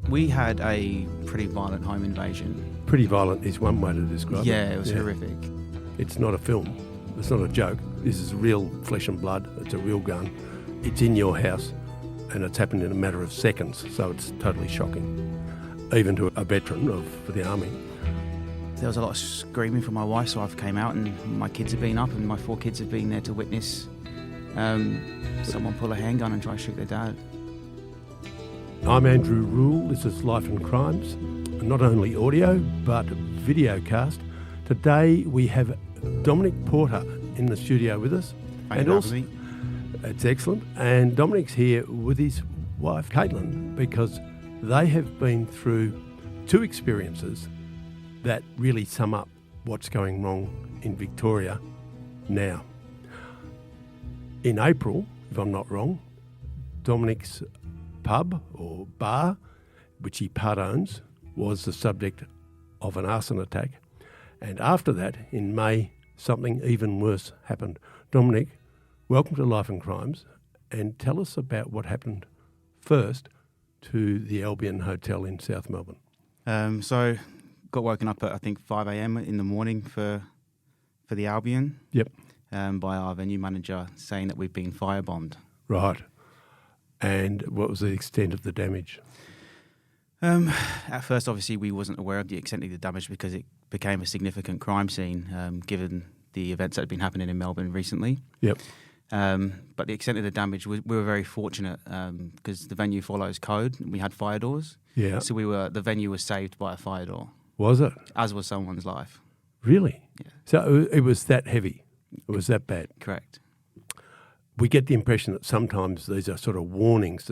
We had a pretty violent home invasion. Pretty violent is one way to describe it. Yeah, it was horrific. It's not a film. It's not a joke. This is real flesh and blood. It's a real gun. It's in your house and it's happened in a matter of seconds, so it's totally shocking, even to a veteran of the army. There was a lot of screaming from my wife, so I came out and my kids have been up and my 4 kids have been there to witness someone pull a handgun and try to shoot their dad. I'm Andrew Rule. This is Life and Crimes, not only audio but video cast. Today we have Dominic Porter in the studio with us. Thank you for having me. It's excellent. And Dominic's here with his wife, Caitlin, because they have been through 2 experiences that really sum up what's going wrong in Victoria now. In April, if I'm not wrong, Dominic's pub or bar, which he part owns, was the subject of an arson attack. And after that, in May, something even worse happened. Dominic, welcome to Life and Crimes, and tell us about what happened first to the Albion Hotel in South Melbourne. So got woken up at, I think, 5 a.m. in the morning for the Albion. Yep. By our venue manager saying that we've been firebombed. Right. And what was the extent of the damage? At first, obviously, we wasn't aware of the extent of the damage because it became a significant crime scene given the events that had been happening in Melbourne recently. Yep. But the extent of the damage, we were very fortunate because the venue follows code. We had fire doors. Yeah. So the venue was saved by a fire door. Was it? As was someone's life. Really? Yeah. So it was that heavy? It was that bad? Correct. We get the impression that sometimes these are sort of warnings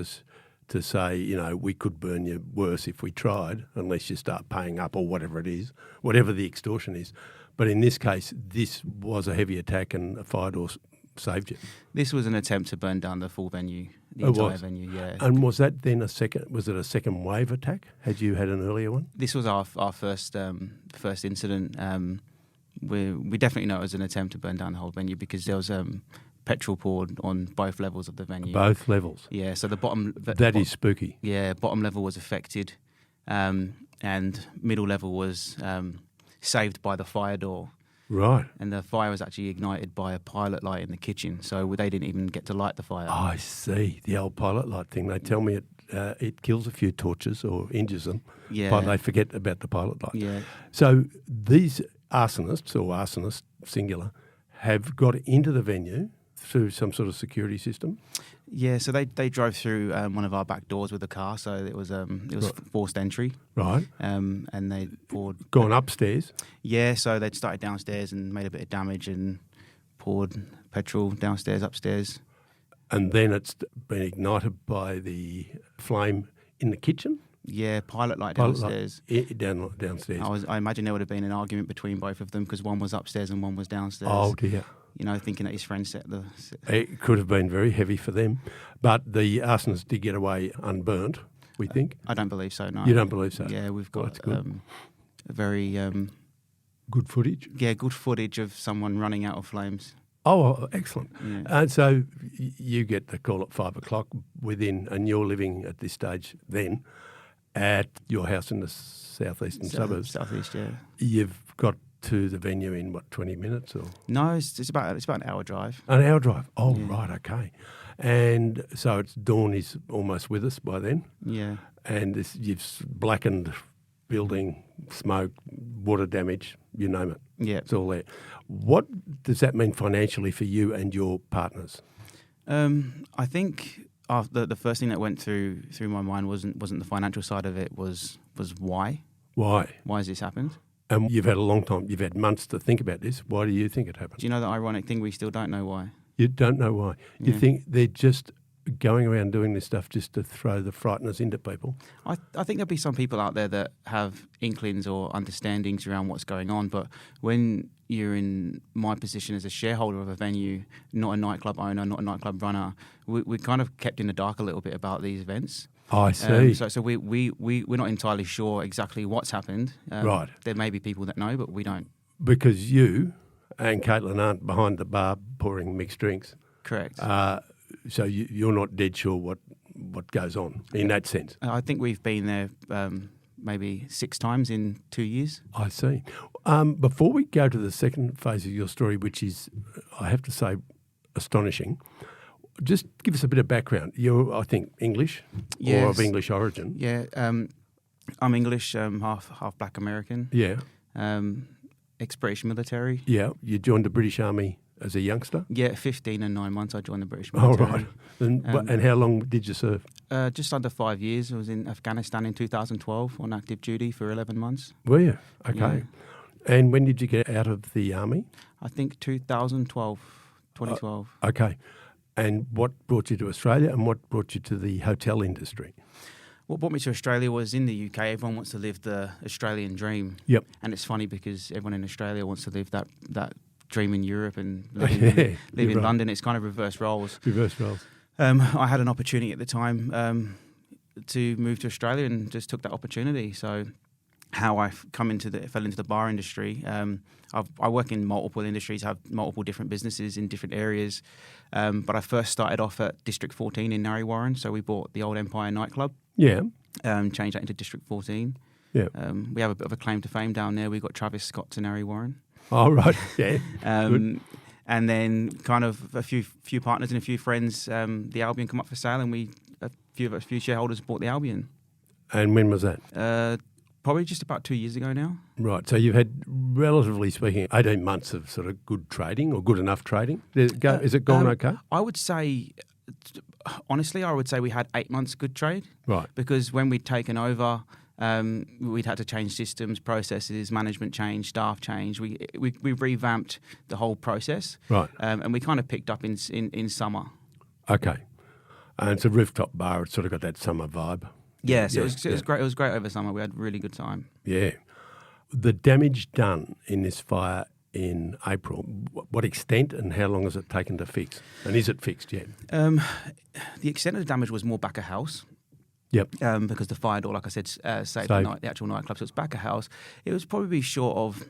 to say, you know, we could burn you worse if we tried, unless you start paying up or whatever it is, whatever the extortion is. But in this case, this was a heavy attack and a fire door saved you. This was an attempt to burn down the full venue, the entire venue, yeah. And was that then was it a second wave attack? Had you had an earlier one? This was our first incident. We definitely know it was an attempt to burn down the whole venue because there was petrol poured on both levels of the venue. Both levels? Yeah, so the bottom... That is spooky. Yeah, bottom level was affected and middle level was saved by the fire door. Right. And the fire was actually ignited by a pilot light in the kitchen, so they didn't even get to light the fire. Oh, I see. The old pilot light thing. They tell me it kills a few torches or injures them, but they forget about the pilot light. Yeah. So these arsonists, or arsonists singular, have got into the venue through some sort of security system? Yeah, so they drove through one of our back doors with a car, so it was forced entry. Right. And they poured... Gone upstairs? Yeah, so they'd started downstairs and made a bit of damage and poured petrol downstairs, upstairs. And then it's been ignited by the flame in the kitchen? Yeah, pilot light downstairs. Downstairs. I imagine there would have been an argument between both of them because one was upstairs and one was downstairs. Oh, dear. You know, thinking that his friend set the... It could have been very heavy for them. But the arsonists did get away unburnt, we think. I don't believe so, no. You don't believe so? Yeah, we've got a very... good footage? Yeah, good footage of someone running out of flames. Oh, excellent. Yeah. And so you get the call at 5 o'clock and you're living at this stage then at your house in the southeastern suburbs. Southeast, yeah. You've got to the venue in, 20 minutes? Or No, it's about an hour drive. An hour drive? Oh, yeah. Right, okay. And so dawn is almost with us by then? Yeah. And you've blackened building, smoke, water damage, you name it. Yeah. It's all there. What does that mean financially for you and your partners? I think the first thing that went through my mind wasn't the financial side of it, was why? Why? Why has this happened? And you've had a long time, you've had months to think about this. Why do you think it happened? Do you know the ironic thing? We still don't know why. You don't know why? You think they're just going around doing this stuff just to throw the frighteners into people? I think there'll be some people out there that have inklings or understandings around what's going on, but when you're in my position as a shareholder of a venue, not a nightclub owner, not a nightclub runner, we're kind of kept in the dark a little bit about these events. I see. So we're not entirely sure exactly what's happened. Right. There may be people that know, but we don't. Because you and Caitlin aren't behind the bar pouring mixed drinks. Correct. So you're not dead sure what goes on in that sense. I think we've been there maybe 6 times in 2 years. I see. Before we go to the second phase of your story, which is, I have to say, astonishing, just give us a bit of background. You're, I think, English or of English origin. Yeah, I'm English, half Black American. Yeah. Ex-British military. Yeah. You joined the British Army as a youngster? Yeah, 15 and 9 months I joined the British military. Oh, right. And how long did you serve? Just under 5 years. I was in Afghanistan in 2012 on active duty for 11 months. Were you? Okay. Yeah. And when did you get out of the army? I think 2012. Okay. And what brought you to Australia and what brought you to the hotel industry? What brought me to Australia was in the UK, everyone wants to live the Australian dream. Yep. And it's funny because everyone in Australia wants to live that dream in Europe and live in London. It's kind of reverse roles. Reverse roles. I had an opportunity at the time to move to Australia and just took that opportunity. So how I fell into the bar industry. I work in multiple industries, have multiple different businesses in different areas. But I first started off at District 14 in Narre Warren. So we bought the old Empire nightclub. Yeah. Changed that into District 14. Yeah. We have a bit of a claim to fame down there. We got Travis Scott to Narre Warren. Oh, right. Yeah. And then kind of a few partners and a few friends, the Albion come up for sale, and a few shareholders bought the Albion. And when was that? Probably just about 2 years ago now. Right. So you've had, relatively speaking, 18 months of sort of good trading or good enough trading. Is it gone okay? I would say, honestly, we had 8 months good trade. Right. Because when we'd taken over, we'd had to change systems, processes, management change, staff change. We revamped the whole process. Right. And we kind of picked up in summer. Okay. And it's a rooftop bar. It's sort of got that summer vibe. Yeah, so it was great. It was great over summer. We had a really good time. Yeah. The damage done in this fire in April, what extent and how long has it taken to fix? And is it fixed yet? The extent of the damage was more back of house. Yep. Because the fire door, like I said, saved the actual nightclub. So it's back of house. It was probably short of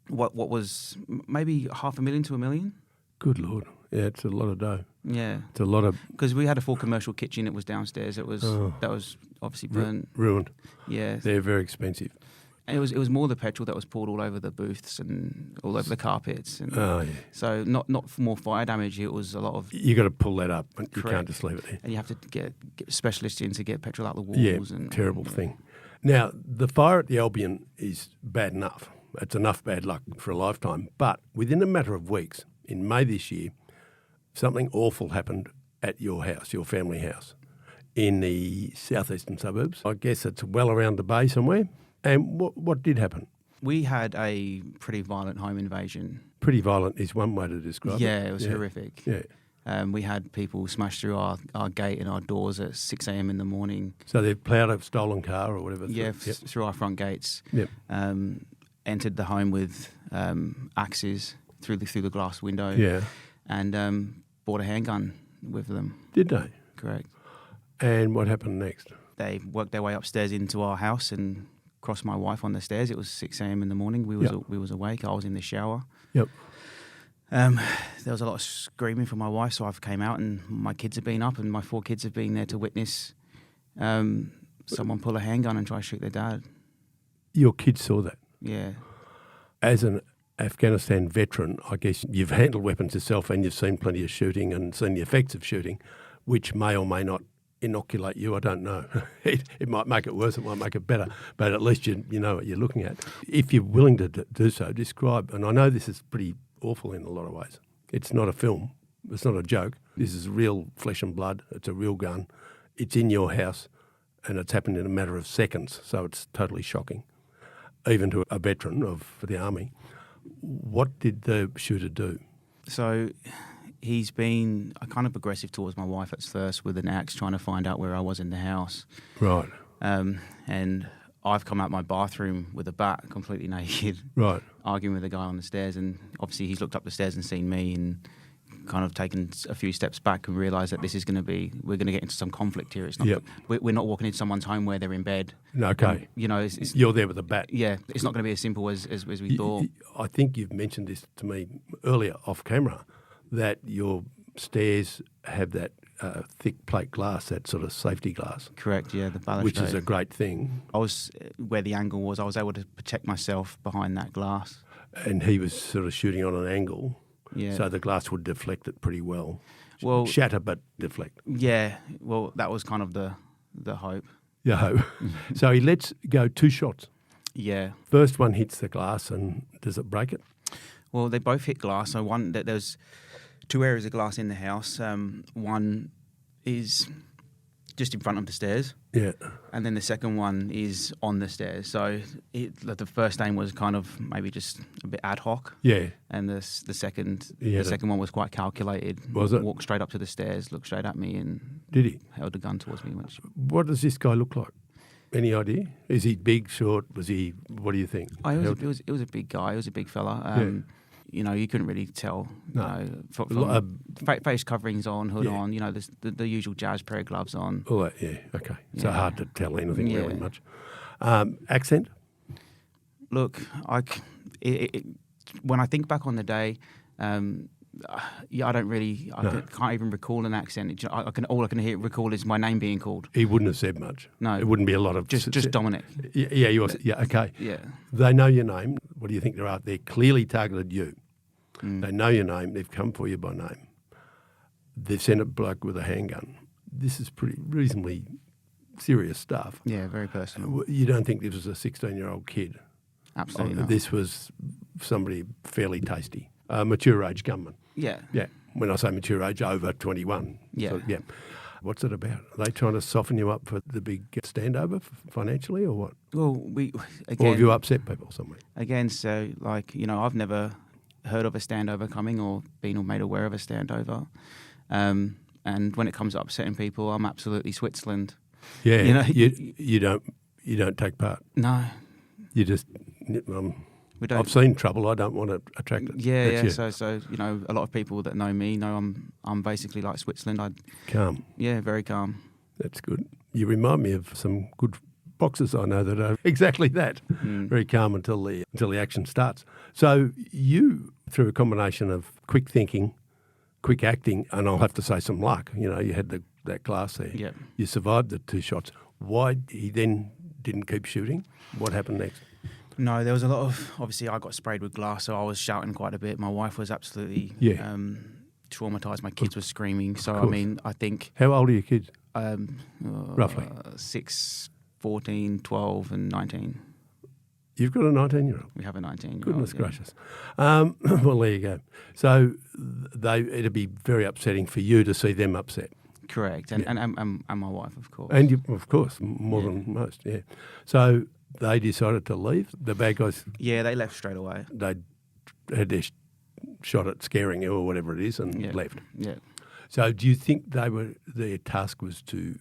what was maybe $500,000 to $1 million. Good Lord. Yeah, it's a lot of dough. Yeah. It's a lot of... Because we had a full commercial kitchen. It was downstairs. That was obviously burnt. Ruined. Yeah. They're very expensive. And it was more the petrol that was poured all over the booths and all over the carpets. And yeah. So not more fire damage. It was a lot of... You got to pull that up. You Correct. Can't just leave it there. And you have to get specialists in to get petrol out the walls. Yeah, terrible thing. Now, the fire at the Albion is bad enough. It's enough bad luck for a lifetime. But within a matter of weeks, in May this year, something awful happened at your house, your family house, in the southeastern suburbs. I guess it's well around the bay somewhere. And what did happen? We had a pretty violent home invasion. Pretty violent is one way to describe it. Yeah, it was horrific. Yeah. We had people smash through our gate and our doors at 6 a.m. in the morning. So they've ploughed a stolen car or whatever? Yeah, through our front gates. Yep. Entered the home with axes through the glass window. Yeah. And bought a handgun with them. Did they? Correct. And what happened next? They worked their way upstairs into our house and crossed my wife on the stairs. It was 6 a.m. in the morning. We was awake. I was in the shower. Yep. There was a lot of screaming from my wife, so I came out, and my kids have been up, and my 4 kids have been there to witness someone pull a handgun and try to shoot their dad. Your kids saw that? Yeah. As an Afghanistan veteran, I guess you've handled weapons yourself and you've seen plenty of shooting and seen the effects of shooting, which may or may not inoculate you. I don't know. It might make it worse, it might make it better, but at least you know what you're looking at. If you're willing to do so, describe, and I know this is pretty awful in a lot of ways. It's not a film. It's not a joke. This is real flesh and blood. It's a real gun. It's in your house and it's happened in a matter of seconds, so it's totally shocking, even to a veteran of the army. What did the shooter do? So he's been kind of aggressive towards my wife at first with an axe, trying to find out where I was in the house. Right. And I've come out my bathroom with a bat, completely naked, right, arguing with the guy on the stairs. And obviously he's looked up the stairs and seen me and kind of taken a few steps back and realised that we're going to get into some conflict here. It's not, we're not walking into someone's home where they're in bed. Okay. You're there with a bat. Yeah, it's not going to be as simple as we thought. I think you've mentioned this to me earlier off camera, that your stairs have that thick plate glass, that sort of safety glass. Correct, yeah, the balustrade. Which is a great thing. I was, where the angle was, I was able to protect myself behind that glass. And he was sort of shooting on an angle, Yeah. so the glass would deflect it pretty well. Well, shatter but deflect. Yeah, well, that was kind of the hope. Yeah. So he lets go 2 shots. Yeah. First one hits the glass, and does it break it? Well, they both hit glass. So there's 2 areas of glass in the house. One is just in front of the stairs. Yeah. And then the second one is on the stairs. So the first aim was kind of maybe just a bit ad hoc. Yeah. And the second one was quite calculated. Was it? Walked straight up to the stairs, looked straight at me, and did he held a gun towards me. What does this guy look like? Any idea? Is he big, short? Was he? What do you think? It was a big guy. It was a big fella. You know, you couldn't really tell. No. From face coverings on, hood on. You know, the usual jazz pair of gloves on. All that, yeah. Okay. Yeah. So hard to tell anything really much. Accent? Look, when I think back on the day, I don't really. Can't even recall an accent. All I can recall is my name being called. He wouldn't have said much. No, it wouldn't be a lot of just Dominic. Yeah, you was. Yeah, okay. Yeah, they know your name. What do you think they're after? They clearly targeted you. They know your name. They've come for you by name. They've sent a bloke with a handgun. This is pretty reasonably serious stuff. Yeah, very personal. You don't think this was a 16-year-old kid? Absolutely not. This was somebody fairly tasty. Mature age gunman. Yeah. Yeah. When I say mature age, over 21. Yeah. So, yeah. What's it about? Are they trying to soften you up for the big standover financially, or what? Well, or have you upset people somewhere? Again, so I've never heard of a standover coming or been made aware of a standover. And when it comes to upsetting people, I'm absolutely Switzerland. Yeah. You don't take part. No. You just. I've seen trouble. I don't want to attract it. Yeah. So a lot of people that know me know I'm basically like Switzerland. Calm. Yeah, very calm. That's good. You remind me of some good boxers I know that are exactly that. Very calm until the action starts. So you, through a combination of quick thinking, quick acting, and I'll have to say some luck. You had that glass there. Yeah. You survived the 2 shots. Why he then didn't keep shooting? What happened next? No, there was a lot of. Obviously, I got sprayed with glass, so I was shouting quite a bit. My wife was absolutely traumatised. My kids were screaming. So I think. How old are your kids? Roughly 6, 14, 12, and 19. You've got a 19-year-old. We have a 19-year-old. Goodness gracious. Well, there you go. So it'd be very upsetting for you to see them upset. Correct, and my wife, of course. And you, of course, more than most. Yeah. So. They decided to leave, the bad guys? Yeah, they left straight away. They had their shot at scaring you or whatever it is and left. Yeah. So do you think their task was to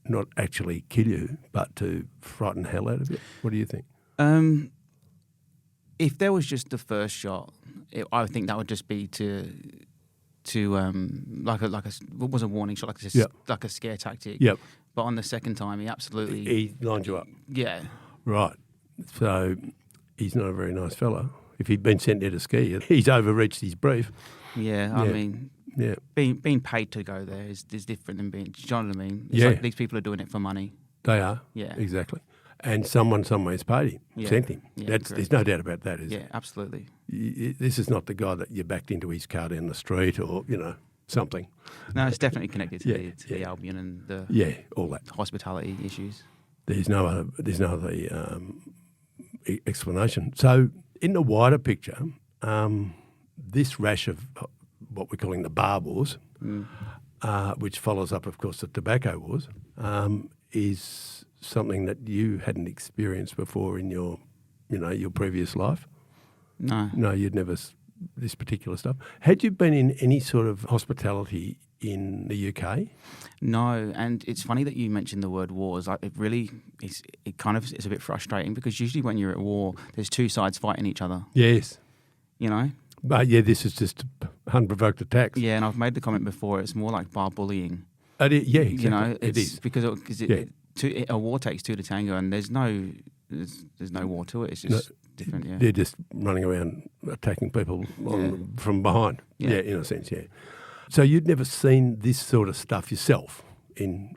not actually kill you but to frighten the hell out of you? What do you think? If there was just the first shot, I think that would just be to what was a warning shot, like a scare tactic. Yep. But on the second time, he lined you up. Yeah. Right. So he's not a very nice fella. If he'd been sent there to ski, he's overreached his brief. Yeah, I mean, being paid to go there is different than being. Do you know what I mean? It's like these people are doing it for money. They are. Yeah. Exactly. And someone somewhere's paid him, sent him. Yeah, there's no doubt about that, is there? Yeah, absolutely. This is not the guy that you backed into his car down the street or, something. No, it's definitely connected to the Albion and the all that hospitality issues. There's no other explanation. So in the wider picture, this rash of what we're calling the bar wars, which follows up, of course, the tobacco wars, is something that you hadn't experienced before in your previous life. No, you'd never. This particular stuff. Had you been in any sort of hospitality in the UK? No, and it's funny that you mentioned the word wars. It's a bit frustrating because usually when you're at war, there's 2 sides fighting each other. Yes. But this is just unprovoked attacks. Yeah, and I've made the comment before. It's more like bar bullying. Exactly. It is because a war takes 2 to tango, and there's no war to it. It's just different. Yeah, they're just running around attacking people from behind. Yeah, in a sense. Yeah. So you'd never seen this sort of stuff yourself?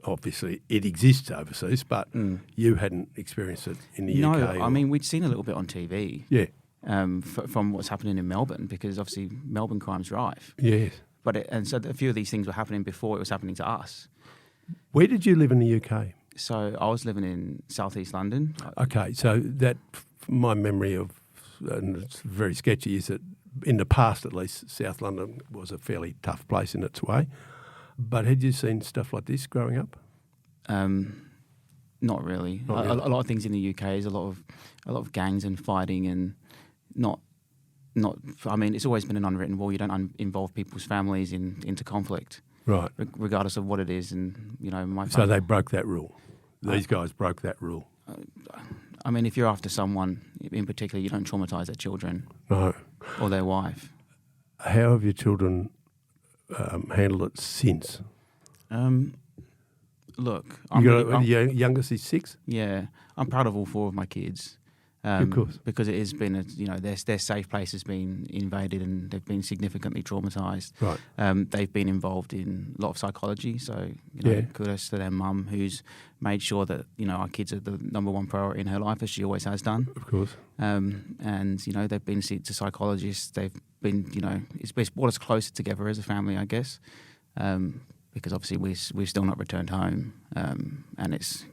Obviously, it exists overseas, but you hadn't experienced it in the UK? No, I mean, we'd seen a little bit on TV. Yeah. From what's happening in Melbourne, because obviously Melbourne crime's rife. Yes. And so a few of these things were happening before it was happening to us. Where did you live in the UK? So I was living in southeast London. Okay, so that, my memory of, and it's very sketchy, is that in the past at least, South London was a fairly tough place in its way. But had you seen stuff like this growing up? Not really. A lot of things in the UK is a lot of gangs and fighting and not. I mean, it's always been an unwritten rule. You don't involve people's families into conflict, right? Regardless of what it is, and my. So they broke that rule. These guys broke that rule. I mean, if you're after someone in particular, you don't traumatise their children, no, or their wife. How have your children handled it since? Look, your youngest is 6. Yeah, I'm proud of all 4 of my kids. Of course, because it has been their safe place has been invaded and they've been significantly traumatised. Right. They've been involved in a lot of psychology, so kudos to their mum who's made sure that our kids are the number one priority in her life, as she always has done. Of course. And they've been to psychologists. They've been it's brought us closer together as a family, I guess. Because obviously we've still not returned home, and it's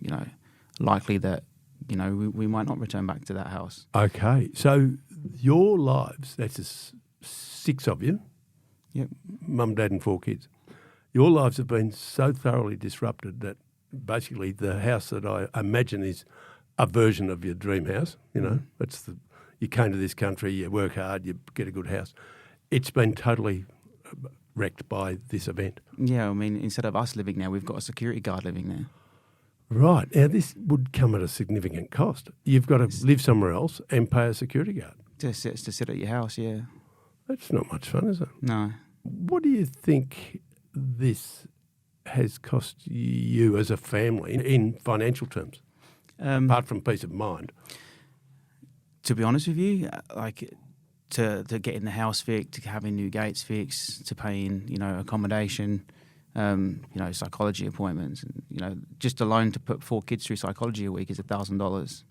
likely that we might not return back to that house. Okay, so your lives, that's 6 of you. Yep. Mum, dad and 4 kids. Your lives have been so thoroughly disrupted that basically the house that I imagine is a version of your dream house, it's you came to this country, you work hard, you get a good house. It's been totally wrecked by this event. Yeah, I mean, instead of us living there, we've got a security guard living there. Right. Now, this would come at a significant cost. You've got to live somewhere else and pay a security guard. To sit at your house, yeah. That's not much fun, is it? No. What do you think this has cost you as a family in financial terms, apart from peace of mind? To be honest with you, to getting the house fixed, to having new gates fixed, to paying, accommodation, psychology appointments, and, just alone to put 4 kids through psychology a week is $1,000.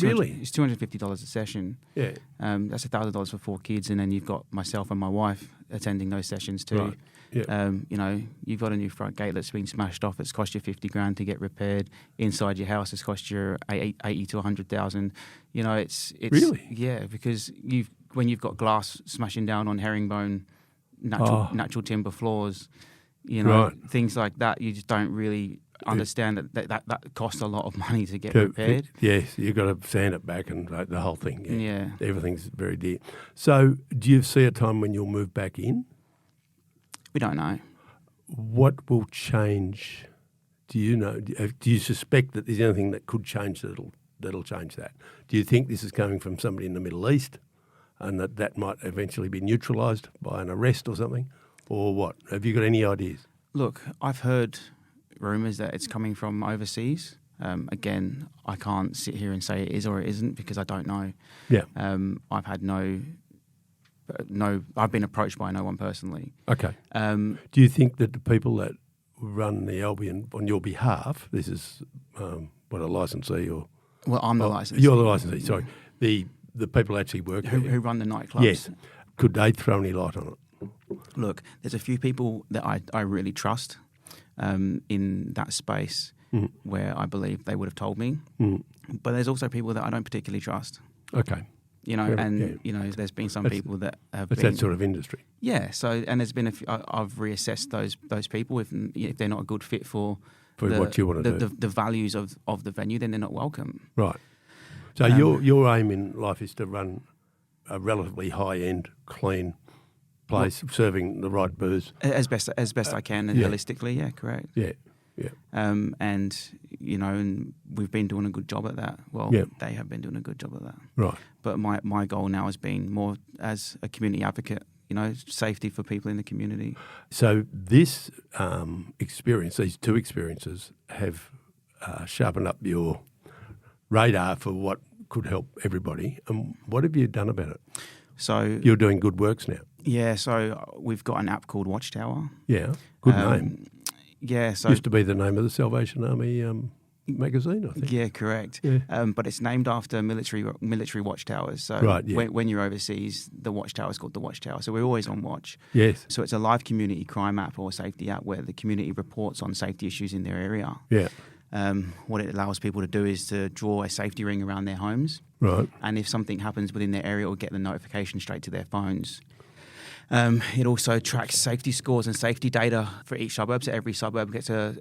Really? It's $250 a session. Yeah. That's $1,000 for 4 kids, and then you've got myself and my wife attending those sessions too. Right. Yeah. You've got a new front gate that's been smashed off. It's cost you $50,000 to get repaired. Inside your house, it's cost you $80,000 to $100,000. It's really, yeah, because when you've got glass smashing down on herringbone, natural timber floors, right. Things like that, you just don't really understand that costs a lot of money to get repaired. Yes, you've got to sand it back and the whole thing. Yeah. Everything's very dear. So do you see a time when you'll move back in? We don't know. What will change? Do you know? Do you suspect that there's anything that could change that'll change that? Do you think this is coming from somebody in the Middle East and that might eventually be neutralised by an arrest or something? Or what? Have you got any ideas? Look, I've heard rumours that it's coming from overseas. Again, I can't sit here and say it is or it isn't because I don't know. Yeah. I've had I've been approached by no one personally. Okay. Do you think that the people that run the Albion on your behalf, this is a licensee or? Well, I'm the licensee. You're the licensee, sorry. The people actually work there. Who run the nightclubs. Yes. Could they throw any light on it? Look, there's a few people that I really trust in that space where I believe they would have told me. But there's also people that I don't particularly trust. Okay. There's been some people that have been... It's that sort of industry. Yeah, so, and there's been I've reassessed those people. If they're not a good fit for what you want to do. The values of the venue, then they're not welcome. Right. So your aim in life is to run a relatively high-end, clean place, serving the right booze. As best I can, and holistically, yeah, correct. Yeah, yeah. And we've been doing a good job at that. Well, they have been doing a good job at that. Right. But my goal now has been more as a community advocate, safety for people in the community. So this experience, these 2 experiences, have sharpened up your radar for what could help everybody. And what have you done about it? So you're doing good works now. Yeah, so we've got an app called Watchtower. Yeah, good name. Yeah, so Used to be the name of the Salvation Army magazine, I think. yeah, correct. Yeah. But it's named after military watchtowers. So Right, yeah. when you're overseas, the watchtower is called the Watchtower. So we're always on watch. Yes. So it's a live community crime app or safety app where the community reports on safety issues in their area. Yeah. What it allows people to do is to draw a safety ring around their homes. Right. And if something happens within their area, it will get the notification straight to their phones. It also tracks safety scores and safety data for each suburb. So every suburb gets a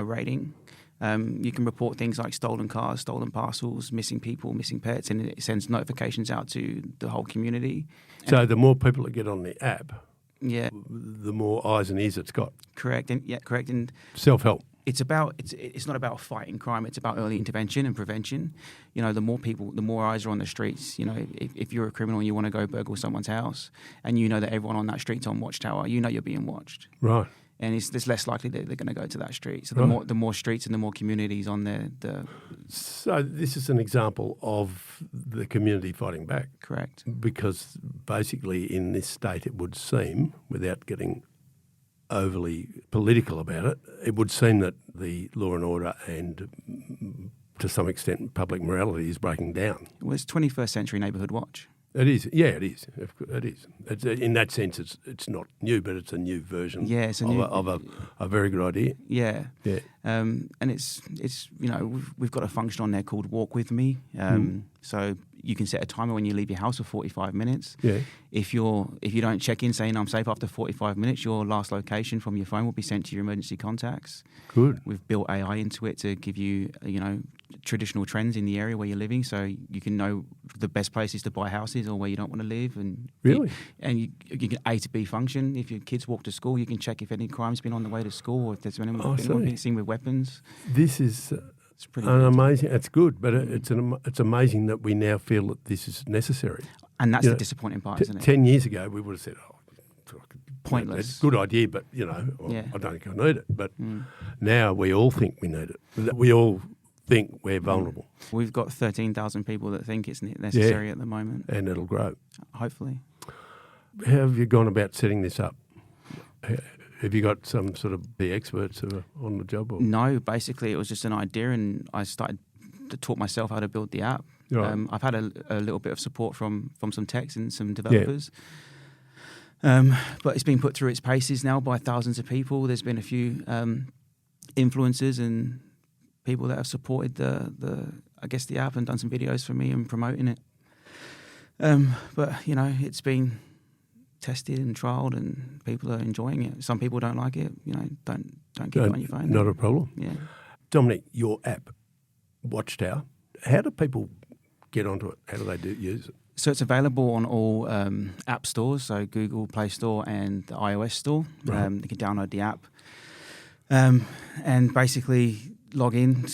rating. You can report things like stolen cars, stolen parcels, missing people, missing pets, and it sends notifications out to the whole community. So the more people that get on the app, Yeah, the more eyes and ears it's got. correct. And Self-help. it's not about fighting crime. It's about early intervention and prevention. You know, the more eyes are on the streets. You know, if you're a criminal and you want to go burgle someone's house, and you know that everyone on that street's on Watchtower, you know you're being watched. Right. And it's less likely that they're going to go to that street. So Right. the more streets and the more communities on there, So this is an example of the community fighting back, correct. because basically in this state it would seem, without getting overly political about it, it would seem that the law and order and to some extent public morality is breaking down. Well, it's 21st century neighbourhood watch. It is, yeah, it is. It is. It's, in that sense, it's not new, but it's a new version. Yeah, it's of a very good idea. Yeah. Yeah. And it's you know, we've got a function on there called Walk With Me. So you can set a timer when you leave your house for 45 minutes. Yeah. If you don't check in saying I'm safe after 45 minutes, your last location from your phone will be sent to your emergency contacts. Good. We've built AI into it to give you, you know, traditional trends in the area where you're living, so you can know the best places to buy houses or where you don't want to live. And Really? you can A to B function. If your kids walk to school, you can check if any crime's been on the way to school or if there's anyone being seen with weapons. This is It's pretty an good. amazing. It's good, but it's amazing that we now feel that this is necessary. And that's You the know, disappointing part, isn't it? 10 years ago, we would have said, Pointless. It's a good idea, but, you know, Yeah. I don't think I need it. But now we all think we need it. We all think we're vulnerable, We've got 13,000 people that think it's necessary at the moment. and it'll grow. Hopefully. How have you gone about setting this up? Have you got some sort of the experts who are on the job? Or? No, basically it was just an idea, and I started to taught myself how to build the app. Right. I've had a little bit of support from some techs and some developers. But it's been put through its paces now by thousands of people. There's been a few influencers and people that have supported the app and done some videos for me and promoting it. But you know, it's been tested and trialed, and people are enjoying it. Some people don't like it. You know, don't keep it on your phone. Not a problem. Yeah. Dominic, your app, Watchtower, how do people get onto it? How do they use it? So it's available on all app stores, so Google Play Store and the iOS store. Right. You can download the app and basically log in.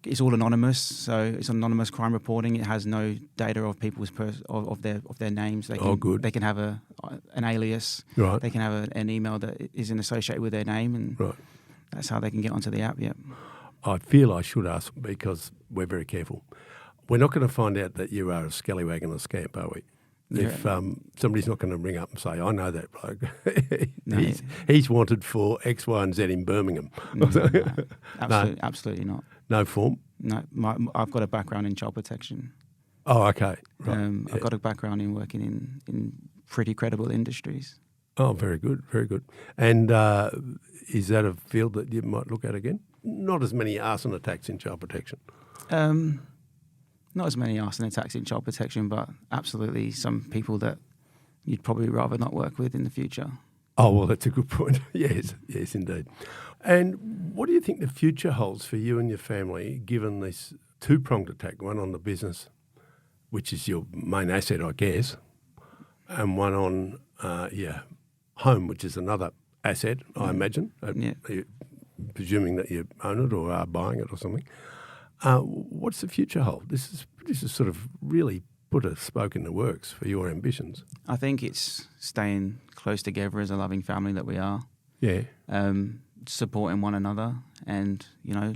It's all anonymous, so it's anonymous crime reporting. It has no data of people's of their names. They can, good. They can have an alias. Right. They can have an email that isn't associated with their name, and Right. that's how they can get onto the app. Yep. I feel I should ask because we're very careful. We're not going to find out that you are a scallywag and a scamp, are we? Yeah. If somebody's not going to ring up and say, I know that bloke. No. he's wanted for X, Y and Z in Birmingham. Absolutely not. No form? No, I've got a background in child protection. Oh, okay. Right. I've got a background in working in pretty credible industries. Oh, very good, very good. And is that a field that you might look at again? Not as many arson attacks in child protection. Not as many arson attacks in child protection, but absolutely some people that you'd probably rather not work with in the future. Oh, well, that's a good point. Yes, indeed. And what do you think the future holds for you and your family, given this two-pronged attack, one on the business, which is your main asset, I guess, and one on your home, which is another asset, I imagine, presuming that you own it or are buying it or something. What's the future hold? This is sort of really put a spoke in the works for your ambitions. I think it's staying close together as a loving family that we are. Yeah. Supporting one another, and you know,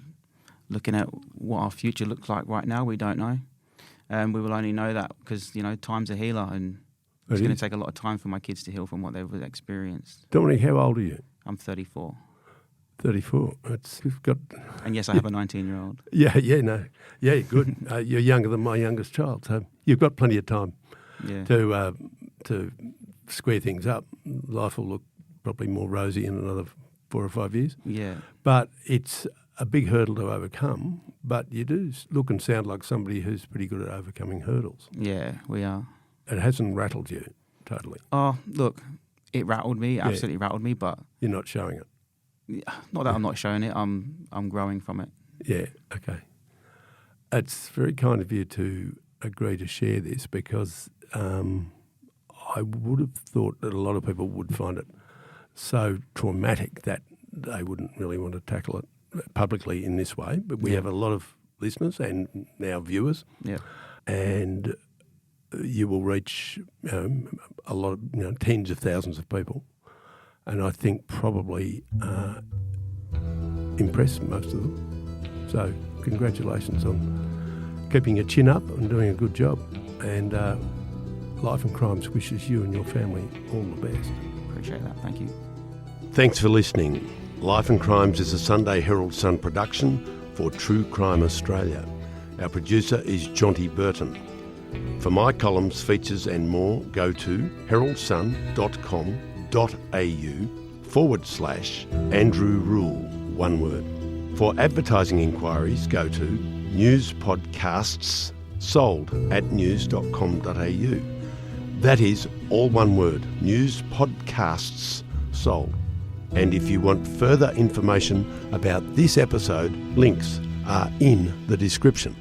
looking at what our future looks like right now. We don't know. We will only know that because you know time's a healer, and It's going to take a lot of time for my kids to heal from what they've experienced. Dominic, how old are you? I'm 34. 34. You've got... And yes, I have a 19-year-old. Yeah, good. You're younger than my youngest child, so you've got plenty of time to square things up. Life will look probably more rosy in another 4 or 5 years. Yeah. But it's a big hurdle to overcome, but you do look and sound like somebody who's pretty good at overcoming hurdles. Yeah, we are. It hasn't rattled you totally. Oh, look, it rattled me, absolutely rattled me, but... You're not showing it. Not that I'm not showing it, I'm growing from it. Yeah, okay. It's very kind of you to agree to share this because I would have thought that a lot of people would find it so traumatic that they wouldn't really want to tackle it publicly in this way. But we have a lot of listeners and now viewers. Yeah. And you will reach a lot of, tens of thousands of people. And I think probably impress most of them. So congratulations on keeping your chin up and doing a good job. And Life and Crimes wishes you and your family all the best. Appreciate that. Thank you. Thanks for listening. Life and Crimes is a Sunday Herald Sun production for True Crime Australia. Our producer is Jonty Burton. For my columns, features and more, go to heraldsun.com.au/Andrew Rule, one word. For advertising inquiries, go to newspodcastssold@news.com.au. That is all one word, newspodcastssold. And if you want further information about this episode, links are in the description.